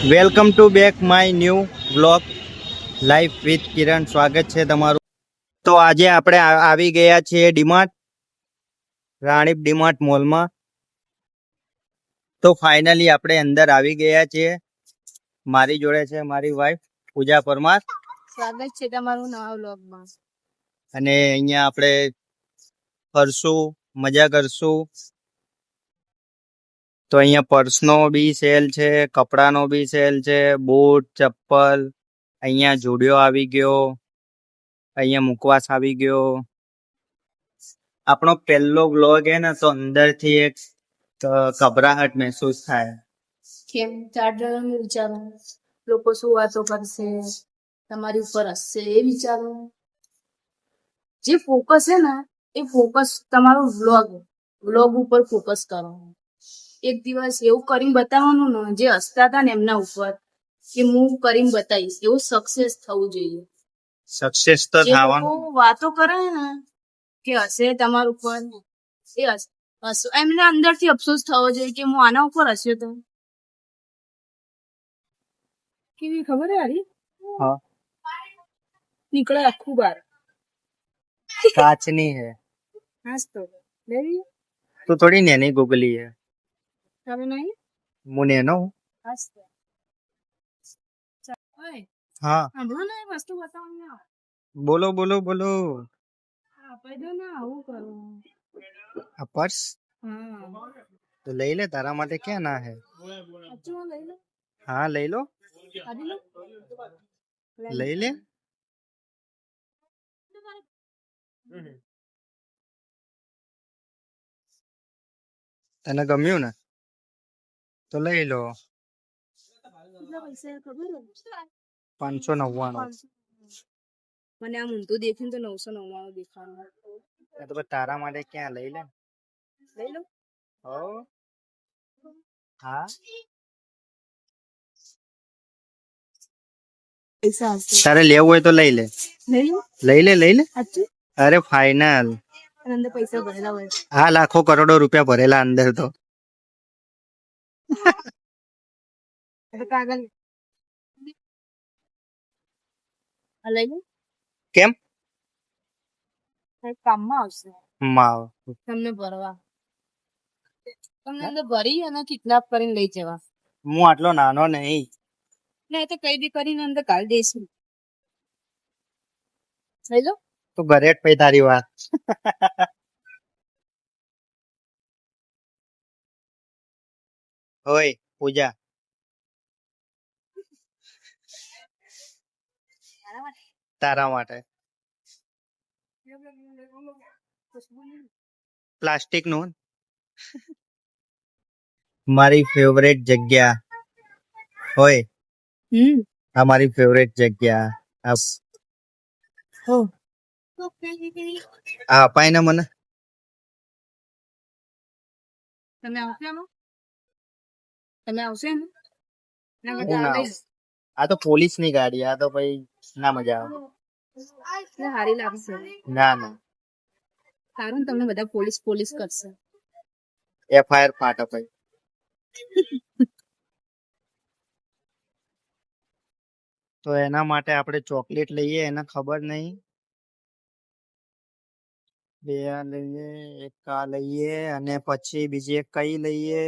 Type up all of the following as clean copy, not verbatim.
Welcome to back my new blog life with Kiran. સ્વાગત છે તમારું. તો આજે આપણે આવી ગયા છીએ ડીમાર્ટ, રાણીપ ડીમાર્ટ મોલમાં. તો ફાઇનલી આપણે અંદર આવી ગયા છીએ. મારી જોડે છે મારી વાઈફ પૂજા પરમાર. સ્વાગત છે તમારું નવા વ્લોગમાં. અને અહીંયા આપણે ફરશું, મજા કરશું. તો અહીંયા પર્સનો બી સેલ છે, કપડાનો બી સેલ છે, બૂટ, ચપ્પલ. અહીંયા જુડિયો આવી ગયો, અહીંયા મુકવાસ આવી ગયો. આપણો પહેલો વ્લોગ હે ને, તો અંદરથી એક ઘબરાહટ મહેસૂસ થાય. કેમ? ચાર્જરનું વિચારો, લોકો શું વાતો કરશે, તમારી ઉપર હસશે એ વિચારો. જે ફોકસ છે ને એ ફોકસ તમારું વ્લોગ ઉપર ફોકસ કરો. એક દિવસ એવું કરીને બતાવવાનું ને, જે હસતા હતા ને એમના ઉપર, કે હું કરીને બતાવીશ, એવું સક્સેસ થવું જોઈએ. સક્સેસ તો જે થવાનું. લોકો વાતો કરે ને કે હશે તમારા ઉપર, એ હસો એમને અંદરથી અફસોસ થવો જોઈએ કે હું આના ઉપર હસ્યો તો. કેવી ખબર હે હારી? હા, નીકળે આખું બાર. કાચની હે. હાસ તો લેવી તું થોડી નેની ગુગલી હે. તમે નહીં? હું નેનો હું. હાસ તો. ઓય, હા, સાંભળો ને, એક વસ્તુ બતાવો ને. બોલો બોલો બોલો. આપી દો ને, આવું કરું. આ પર્સ હા, તો લઈ લે, તારા માટે ક્યાં ના હે. સાચું લઈ લો. હા, લઈ લો, કાઢી લો. લઈ લે. તને ગમ્યું ને તો લઈ લો. કેટલા પૈસા ખબર હે? 599. મને આમ ઊંધું દેખ્યું તો 999 દેખાવાનું. તો પછી તારા માટે ક્યાં, લઈ લે. લઈ લો. હો, હા. પૈસા હશે. તારે લેવું હોય તો લઈ લે. લઈ લો. લઈ લે, લઈ લે. સાચું? અરે ફાઈનલ. અને અંદર પૈસા ભરેલા હોય. હા, લાખો કરોડો રૂપિયા ભરેલા અંદર તો. કાગળ લઈ લો. કેમ? કામમાં આવશે માવ તમને ભરવા. તમને અંદર ભરી અને કિડનેપ કરીને લઈ જવા. હું આટલો નાનો નહીં. ને એ તો કઈ બી કરીને અંદર કાઢ દઈશું. લઈ લો. તો ઘરે જ પઈ તારી વાત. ઓય પૂજા, તારા માટે પ્લાસ્ટિક નું મારી ફેવરેટ જગ્યા હોય. આ મારી ફેવરેટ જગ્યા. આ અપાય ને મને. તમે આવશે એમાં? તમે આવશે ને? હું ના આવું. આ તો પોલીસ ની ગાડી, આ તો ભાઈ ના મજા આવે. સારી લાગશે. ના ના, સારું ને, તમને બધા પોલીસ પોલીસ કરશે. FIR ફાટે ભાઈ. તો એના માટે આપણે ચોકલેટ લઈએ, એને ખબર નહીં. બે આ લઈએ, એક આ લઈએ, અને પછી બીજી એક કઈ લઈએ.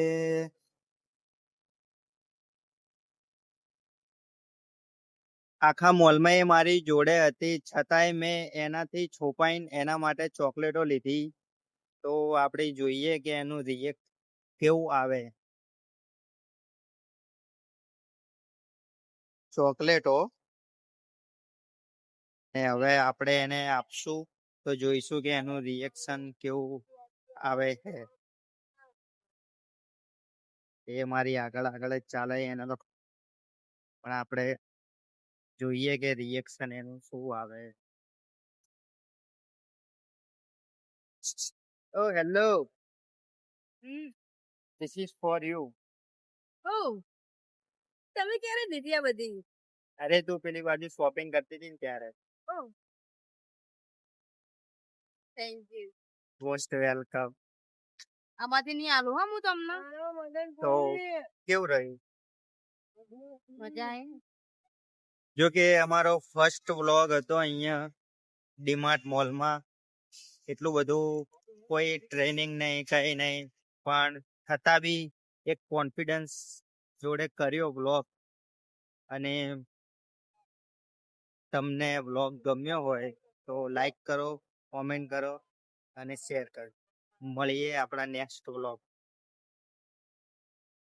આખા મોલમાં એ મારી જોડે હતી, છતાંય મેં એનાથી છોપાઈને એના માટે ચોકલેટો લીધી. તો આપણે જોઈએ કે એનું રિએક્ટ કેવું આવે. ચોકલેટો હવે આપણે એને આપશું, તો જોઈશું કે એનું રિએક્શન કેવું આવે છે. એ મારી આગળ આગળ જ ચાલે એને તો, પણ આપણે જોઈએ કે રિએક્શન એનું શું આવે. Oh, hello. This is for you. તમે ક્યારે દીધી આ બધી? અરે તું પેલી બાજુ શોપિંગ કરતી હતી ને ત્યારે. Thank you. Most welcome. આમાંથી નહીં આલું હા હું તમને. તો કેવું રહ્યું? મજા આવી. જો કે અમારો ફર્સ્ટ વ્લોગ હતો અહીંયા ડીમાર્ટ મોલમાં. એટલું બધું કોઈ ટ્રેનિંગ નહીં, કઈ નહીં, પણ છતાં બી એક કોન્ફિડન્સ જોડે કર્યો વ્લોગ. અને તમને વ્લોગ ગમ્યો હોય તો લાઈક કરો, કોમેન્ટ કરો અને શેર કરો. મળીએ આપણા નેક્સ્ટ વ્લોગ.